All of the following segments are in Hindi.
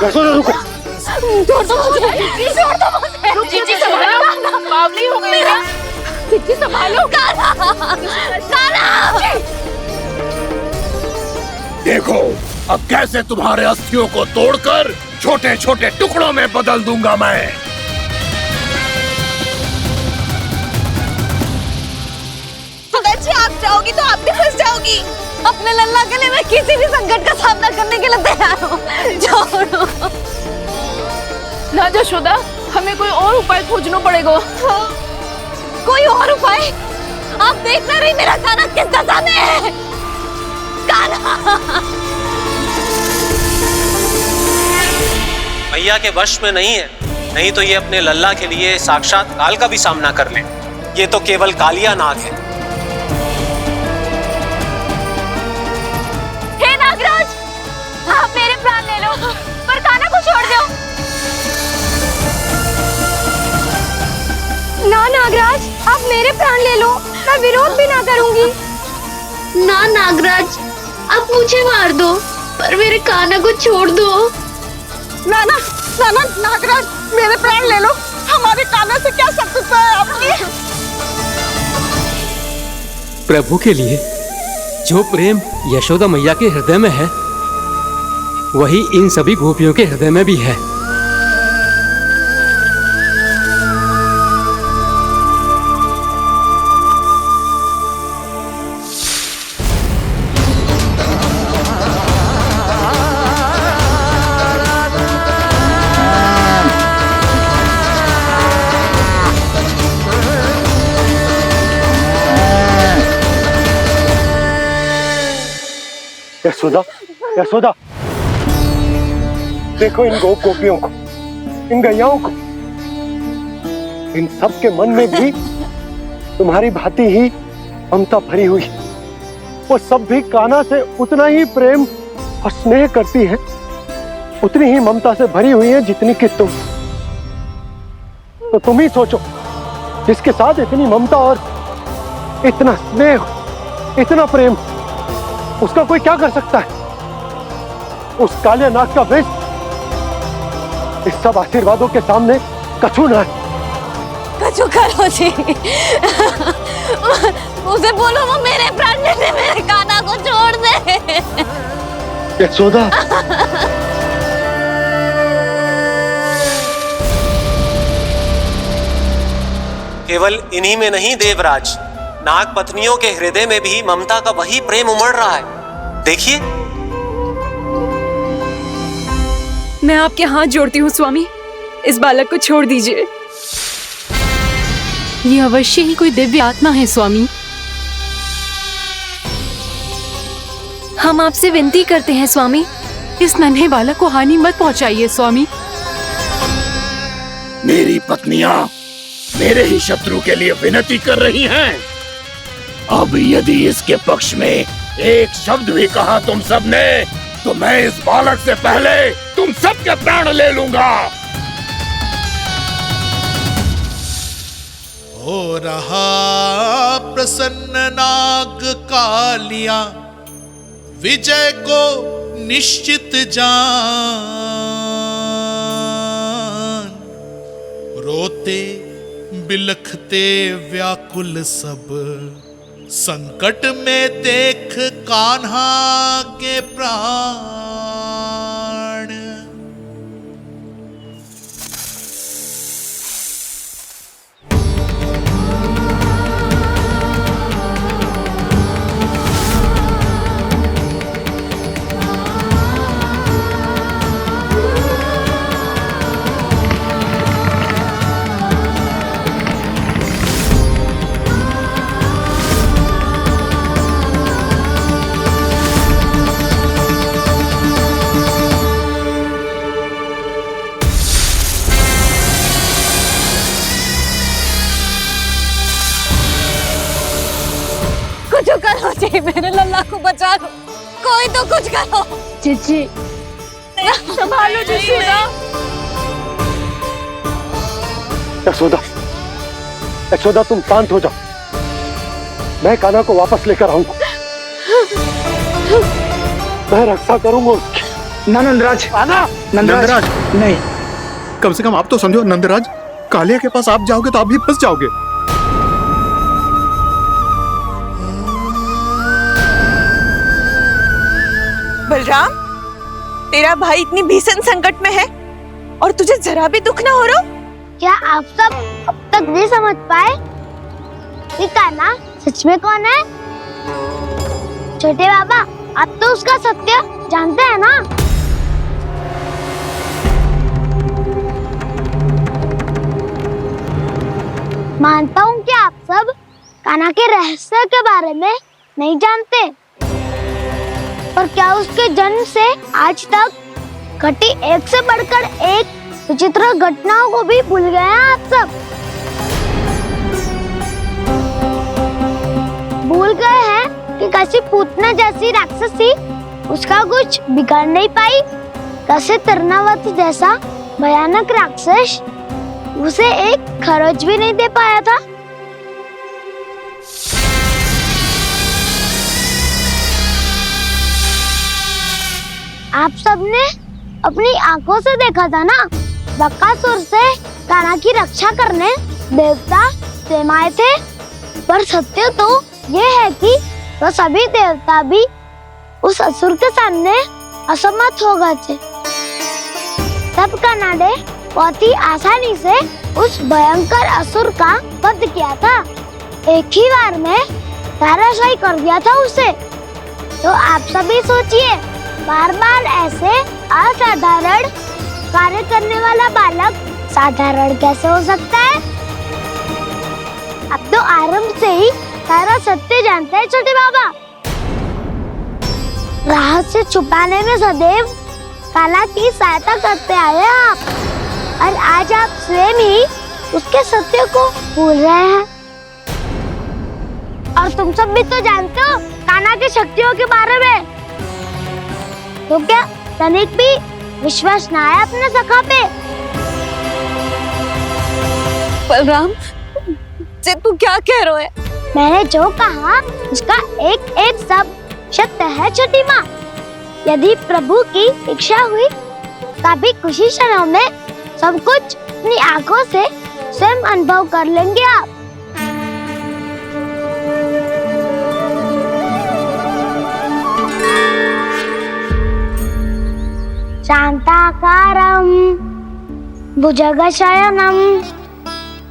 यशोदा रुको। छोड़ दो मुझे, छोड़ दो मुझे। जीजी संभालो, बावली हो गई है। जीजी संभालो। देखो अब कैसे तुम्हारे अस्थियों को तोड़कर छोटे छोटे टुकड़ों में बदल दूंगा मैं। जी आप जाओगी तो आप भी फंस जाओगी। अपने लल्ला के लिए मैं किसी भी संकट का सामना करने के लिए तैयार हूँ। छोड़ो ना यशोदा, हमें कोई और उपाय खोजना पड़ेगा। कोई और उपाय? आप देख ना रही मेरा काना किस दशा में है। काना मैया के वश में नहीं है, नहीं तो ये अपने लल्ला के लिए साक्षात काल का भी सामना कर ले। ये तो केवल कालिया नाग है। हे नागराज, आप मेरे प्राण ले लो पर काना को छोड़ दो। ना नागराज, आप मेरे प्राण ले लो, मैं विरोध भी ना करूंगी। ना नागराज, आप मुझे मार दो पर मेरे काना को छोड़ दो। ना ना ना ना नागराज, मेरे प्राण ले लो, हमारे काना से क्या शत्रुता है आपकी। प्रभु के लिए जो प्रेम यशोदा मैया के हृदय में है, वही इन सभी गोपियों के हृदय में भी है। यशोदा, यशोदा, देखो इन गोपियों को, इन गैयाओं को, इन सब के मन में भी तुम्हारी भांति ही ममता भरी हुई। वो सब भी कान्हा से उतना ही प्रेम और स्नेह करती है, उतनी ही ममता से भरी हुई है जितनी कि तुम। तो तुम ही सोचो, जिसके साथ इतनी ममता और इतना स्नेह, इतना प्रेम, उसका कोई क्या कर सकता है? उस काले नाग का विष इस सब आशीर्वादों के सामने कछु न है। कछु करो जी। उसे बोलो वो मेरे प्राण ले ले, मेरे काना को छोड़ दे। यशोदा, केवल इन्हीं में नहीं देवराज, नाग पत्नियों के हृदय में भी ममता का वही प्रेम उमड़ रहा है। देखिए। मैं आपके हाथ जोड़ती हूँ स्वामी, इस बालक को छोड़ दीजिए। ये अवश्य ही कोई दिव्य आत्मा है स्वामी। हम आपसे विनती करते हैं स्वामी, इस नन्हे बालक को हानि मत पहुंचाइए स्वामी। मेरी पत्नियां मेरे ही शत्रु के लिए विनती कर रही हैं। अब यदि इसके पक्ष में एक शब्द भी कहा तुम सबने, तो मैं इस बालक से पहले तुम सबके प्राण ले लूंगा। हो रहा प्रसन्न नाग कालिया, विजय को निश्चित जान। रोते बिलखते व्याकुल सब, संकट में देख कान्हा के प्राण। करो जी, मेरे लल्ला को बचा लो, कोई तो कुछ करो। जीजी संभालो यशोदा। यशोदा, यशोदा तुम शांत हो जाओ, मैं कान्हा को वापस लेकर आऊंगा, मैं रक्षा करूंगा उसकी। ना नंदराज, नंदराज नहीं। कम से कम आप तो समझो नंदराज, कालिया के पास आप जाओगे तो आप भी फंस जाओगे। बलराम, तेरा भाई इतनी भीषण संकट में है और तुझे जरा भी दुख ना हो रहा? क्या आप सब अब तक नहीं समझ पाए कि कान्हा सच में कौन है? छोटे बाबा, आप तो उसका सत्य जानते हैं ना? मानता हूँ कि आप सब कान्हा के रहस्य के बारे में नहीं जानते, पर क्या उसके जन्म से आज तक घटी एक से बढ़कर एक विचित्र घटनाओं को भी भूल गए हैं आप सब? भूल गए हैं कि कैसी पूतना जैसी राक्षसी उसका कुछ बिगाड़ नहीं पाई, कैसे तरनावती जैसा भयानक राक्षस उसे एक खरोच भी नहीं दे पाया था। आप सबने अपनी आंखों से देखा था ना, बकासुर से कान्हा की रक्षा करने देवता स्वयं आए थे। पर सत्य तो ये है कि वो सभी देवता भी उस असुर के सामने असमर्थ हो गए थे। तब कान्हा ने बहुत ही आसानी से उस भयंकर असुर का वध किया था। एक ही बार में धराशायी कर दिया था उसे। तो आप सभी सोचिए, बार बार ऐसे असाधारण कार्य करने वाला बालक साधारण कैसे हो सकता है? अब तो आरंभ से ही सारा सत्य जानते हैं छोटे बाबा। रहस्य छुपाने में सदैव कान्हा की सहायता करते आए हैं आप, और आज आप स्वयं ही उसके सत्य को भूल रहे हैं। और तुम सब भी तो जानते हो कान्हा की शक्तियों के बारे में। तो क्या तनिक भी विश्वास ना आया अपने सखा पे? बलराम, जे तू क्या कह रहा है? मैंने जो कहा उसका एक एक शब्द सत्य है छोटी माँ। यदि प्रभु की इच्छा हुई तभी कुछ ही क्षणों में सब कुछ अपनी आंखों से स्वयं अनुभव कर लेंगे आप। शांताकारं भुजगशयनं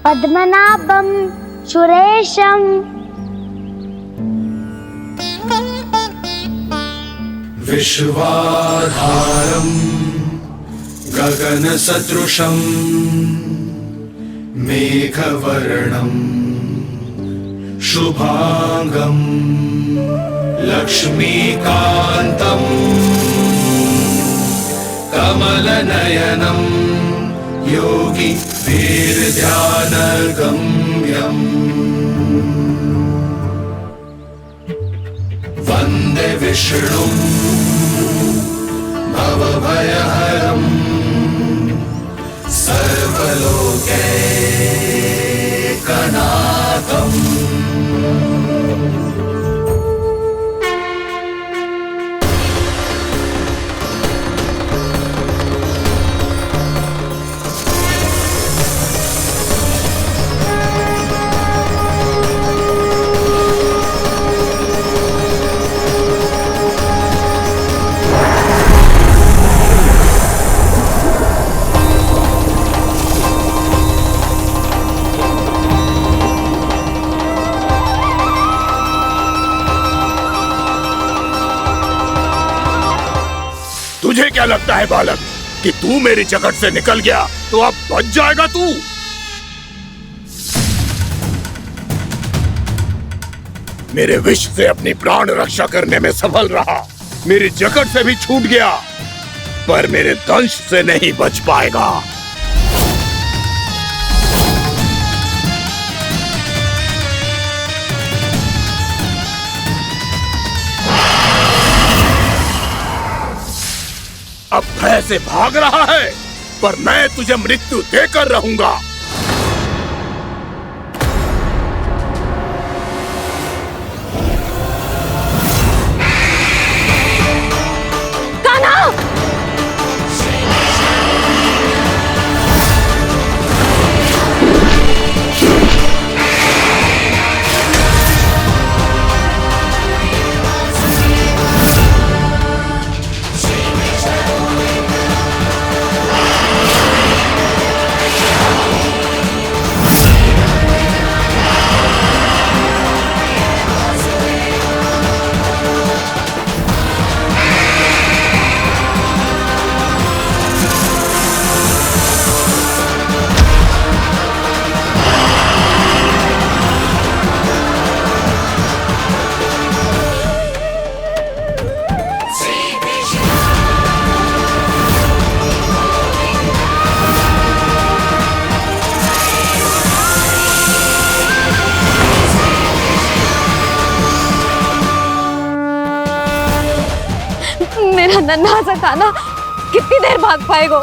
पद्मनाभं सुरेशं विश्वाधारं गगनसदृशं मेघवर्णं शुभांगं लक्ष्मीकान्तं कमलनयनं योगी वीरध्यानगम्यम् वन्दे विष्णुं भवभयहरं सर्वलोकैकनाथम्। तुझे क्या लगता है बालक कि तू मेरी जगत से निकल गया तो अब बच जाएगा तू? मेरे विष से अपनी प्राण रक्षा करने में सफल रहा, मेरी जगत से भी छूट गया, पर मेरे दंश से नहीं बच पाएगा। अब भय से भाग रहा है, पर मैं तुझे मृत्यु देकर रहूंगा। कान्हा! मेरा नन्हा सा कान्हा कितनी देर भाग पाएगा?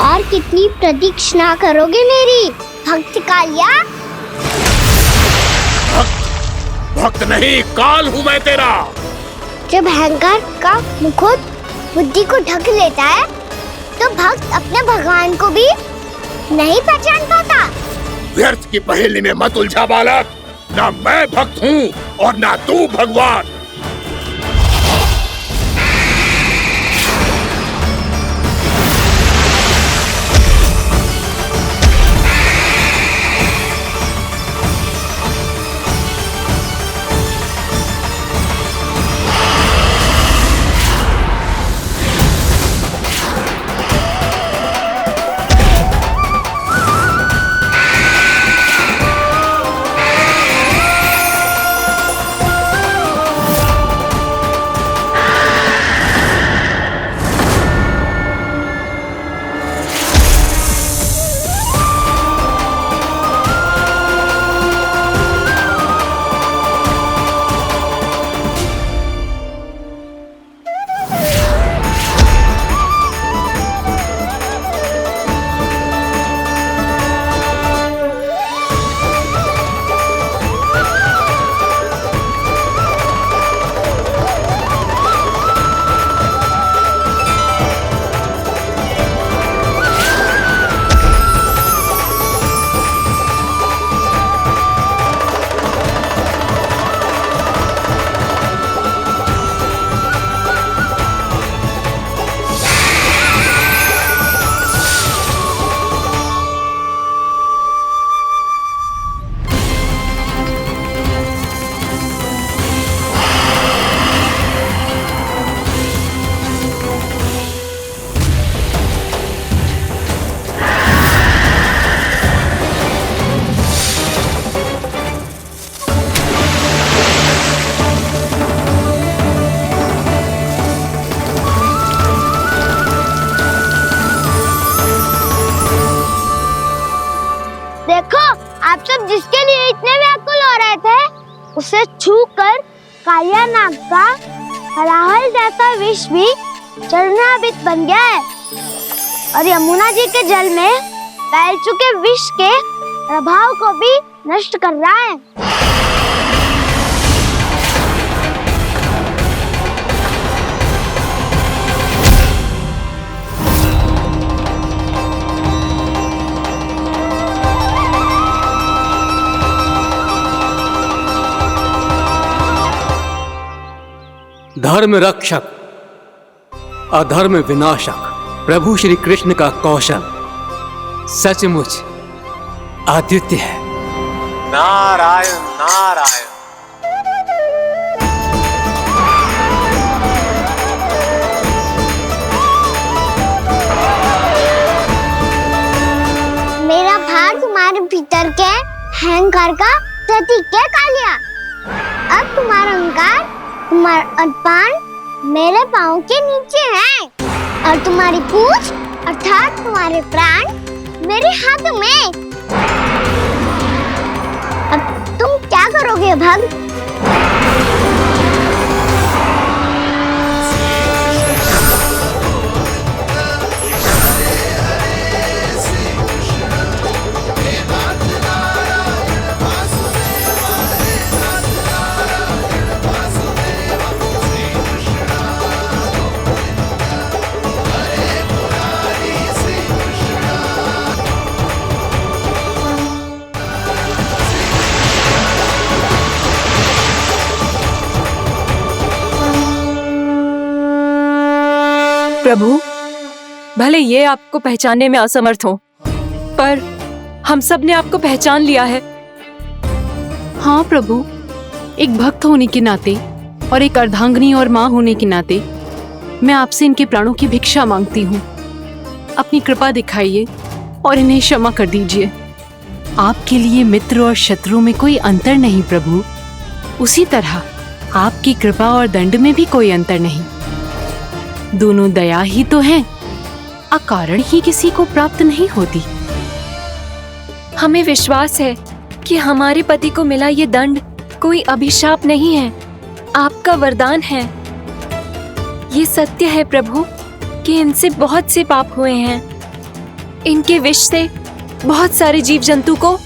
और कितनी प्रतीक्षा करोगे मेरी भक्त कालिया? भक्त नहीं, काल हूँ मैं तेरा। जब अहंकार का मुकुट बुद्धि को ढक लेता है तो भक्त अपने भगवान को भी नहीं पहचान पाता। व्यर्थ की पहेली में मत उलझा बालक। ना मैं भक्त हूँ और ना तू भगवान। आप सब जिसके लिए इतने व्याकुल हो रहे थे उसे छूकर कालिया नाग का हलाहल जैसा विष भी चरणामृत बन गया है और यमुना जी के जल में फैल चुके विष के प्रभाव को भी नष्ट कर रहा है। धर्म रक्षक अधर्म विनाशक प्रभु श्री कृष्ण का कौशल सचमुच अद्वितीय है। नारायण नारायण। मेरा भार तुम्हारे भीतर के अहंकार का प्रतीक है कालिया। अब तुम्हारा अहंकार, तुम्हारा अनपान मेरे पाँव के नीचे है और तुम्हारी पूंछ अर्थात तुम्हारे प्राण मेरे हाथ में। अब तुम क्या करोगे भक्त? प्रभु, भले ये आपको पहचानने में असमर्थ हो, पर हम सब ने आपको पहचान लिया है। हाँ प्रभु, एक भक्त होने के नाते और एक अर्धांगिनी और माँ होने के नाते मैं आपसे इनके प्राणों की भिक्षा मांगती हूँ। अपनी कृपा दिखाइए और इन्हें क्षमा कर दीजिए। आपके लिए मित्र और शत्रु में कोई अंतर नहीं प्रभु, उसी तरह आपकी कृपा और दंड में भी कोई अंतर नहीं। दोनों दया ही तो हैं, अकारण ही किसी को प्राप्त नहीं होती। हमें विश्वास है कि हमारे पति को मिला ये दंड कोई अभिशाप नहीं है, आपका वरदान है। ये सत्य है प्रभु कि इनसे बहुत से पाप हुए हैं। इनके विष से बहुत सारे जीव जंतु को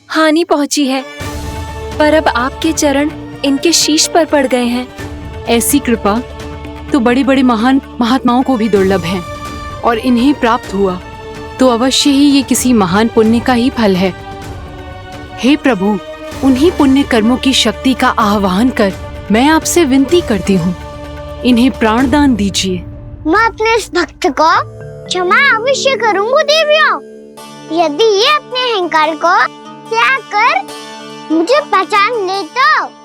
हानि पहुंची है, पर अब आपके चरण इनके शीश पर पड़ गए हैं। ऐसी कृपा तो बड़े बड़े महान महात्माओं को भी दुर्लभ है, और इन्हें प्राप्त हुआ तो अवश्य ही ये किसी महान पुण्य का ही फल है। हे प्रभु, उन्हीं पुण्य कर्मों की शक्ति का आह्वान कर मैं आपसे विनती करती हूँ, इन्हें प्राण दान दीजिए। मैं अपने इस भक्त को क्षमा अवश्य करूंगी देवियों, यदि ये अपने अहंकार को त्याग कर मुझे पहचान ले तो।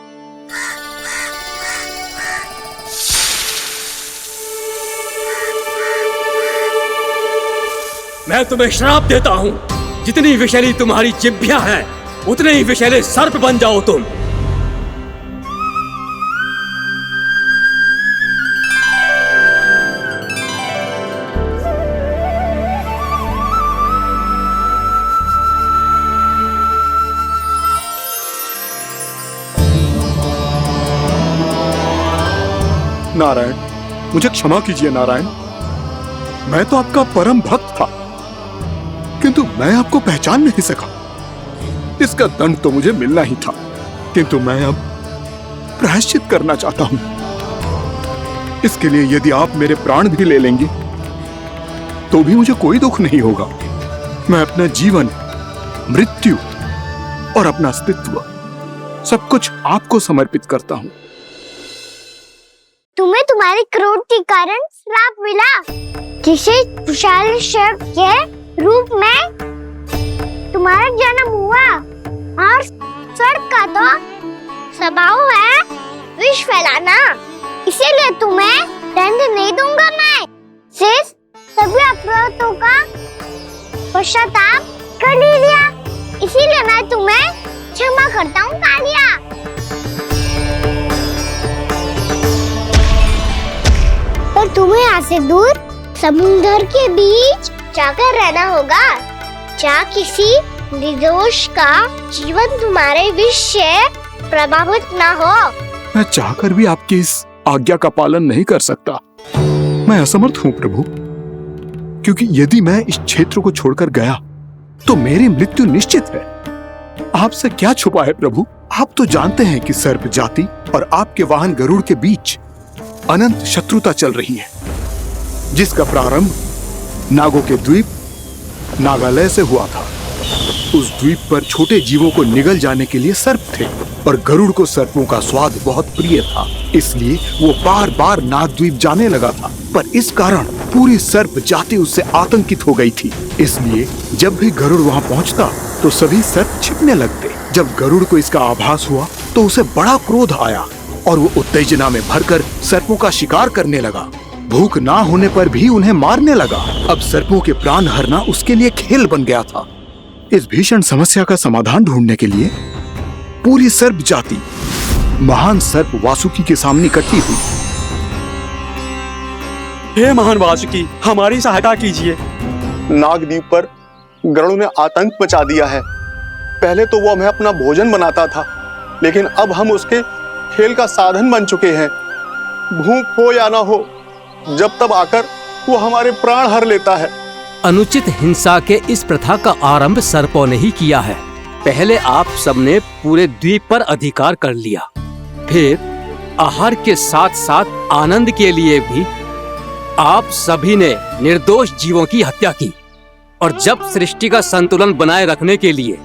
मैं तुम्हें श्राप देता हूँ, जितनी विषैली तुम्हारी जिह्वा है उतने ही विषैले सर्प बन जाओ तुम। नारायण, मुझे क्षमा कीजिए नारायण। मैं तो आपका परम भक्त था, किंतु मैं आपको पहचान नहीं सका। इसका दंड तो मुझे मिलना ही था, किंतु मैं अब प्रायश्चित करना चाहता हूं। इसके लिए यदि आप मेरे प्राण भी ले लेंगे तो भी मुझे कोई दुख नहीं होगा। मैं अपना जीवन, मृत्यु और अपना अस्तित्व सब कुछ आपको समर्पित करता हूं। तुम्हें तुम्हारी क्रोध के कारण श्राप मिला, जिसे विशाल सर्प के रूप में तुम्हारा जन्म हुआ, और सर्प का तो स्वभाव है विष फैलाना। इसीलिए तुम्हें दंड नहीं दूंगा मैं, सिर्फ सभी अपराधों का पश्चाताप कर लिया। इसीलिए मैं तुम्हें क्षमा करता हूँ कालिया। पर तुम्हें यहाँ से दूर समुद्र के बीच जाकर रहना होगा, जहाँ किसी निर्दोष का जीवन तुम्हारे विष से प्रभावित ना हो। मैं चाहकर भी आपकी इस आज्ञा का पालन नहीं कर सकता। मैं असमर्थ हूँ प्रभु, क्योंकि यदि मैं इस क्षेत्र को छोड़कर गया तो मेरी मृत्यु निश्चित है। आपसे क्या छुपा है प्रभु? आप तो जानते हैं कि सर्प जाति और आपके वाहन गरुड़ के बीच अनंत शत्रुता चल रही है, जिसका प्रारंभ नागों के द्वीप नागालय से हुआ था। उस द्वीप पर छोटे जीवों को निगल जाने के लिए सर्प थे, और गरुड़ को सर्पों का स्वाद बहुत प्रिय था, इसलिए वो बार बार नागद्वीप जाने लगा था। पर इस कारण पूरी सर्प जाति उससे आतंकित हो गई थी, इसलिए जब भी गरुड़ वहाँ पहुँचता तो सभी सर्प छिपने लगते। जब गरुड़ को इसका आभास हुआ तो उसे बड़ा क्रोध आया, और वो उत्तेजना में भरकर सर्पों का शिकार करने लगा। भूख ना होने पर भी उन्हें मारने लगा। अब सर्पों के प्राण हरना उसके लिए खेल बन गया था। इस भीषण समस्या का समाधान ढूंढने के लिए पूरी सर्प जाति महान सर्प वासुकी के सामने इकट्ठी हुई। हे महान वासुकी, हमारी सहायता कीजिए। नागद्वीप पर गरुड़ ने आतंक मचा दिया है। पहले तो वो हमें अपना भोजन बनाता था, लेकिन अब हम उसके खेल का साधन बन चुके हैं। भूख हो या ना हो, जब तब आकर वो हमारे प्राण हर लेता है। अनुचित हिंसा के इस प्रथा का आरंभ सर्पों ने ही किया है। पहले आप सबने पूरे द्वीप पर अधिकार कर लिया, फिर आहार के साथ साथ आनंद के लिए भी आप सभी ने निर्दोष जीवों की हत्या की। और जब सृष्टि का संतुलन बनाए रखने के लिए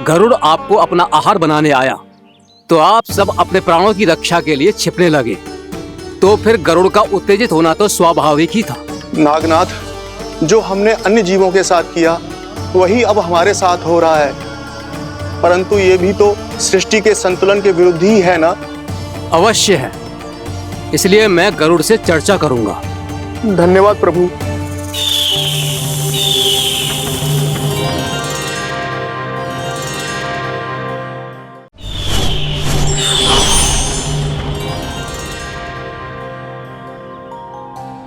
गरुड़ आपको अपना आहार बनाने आया, तो आप सब अपने प्राणों की रक्षा के लिए छिपने लगे। तो फिर गरुड़ का उत्तेजित होना तो स्वाभाविक ही था। नागनाथ, जो हमने अन्य जीवों के साथ किया वही अब हमारे साथ हो रहा है, परंतु ये भी तो सृष्टि के संतुलन के विरुद्ध ही है ना? अवश्य है, इसलिए मैं गरुड़ से चर्चा करूंगा। धन्यवाद प्रभु।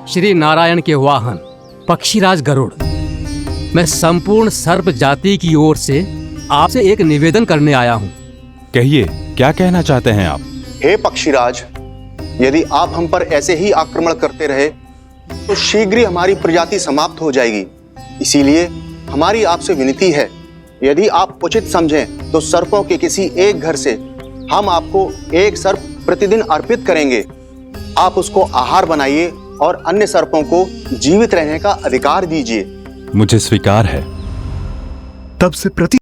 श्री नारायण के वाहन पक्षीराज गरुड़ मैं संपूर्ण सर्प जाति की ओर से आपसे एक निवेदन करने आया हूँ। कहिए, क्या कहना चाहते हैं आप? हे पक्षीराज, यदि आप हम पर ऐसे ही आक्रमण करते रहे तो शीघ्र ही हमारी प्रजाति समाप्त हो जाएगी। इसीलिए हमारी आपसे विनती है, यदि आप उचित समझें तो सर्पों के किसी एक घर से हम आपको एक सर्प प्रतिदिन अर्पित करेंगे। आप उसको आहार बनाइए और अन्य सर्पों को जीवित रहने का अधिकार दीजिए। मुझे स्वीकार है। तब से प्रति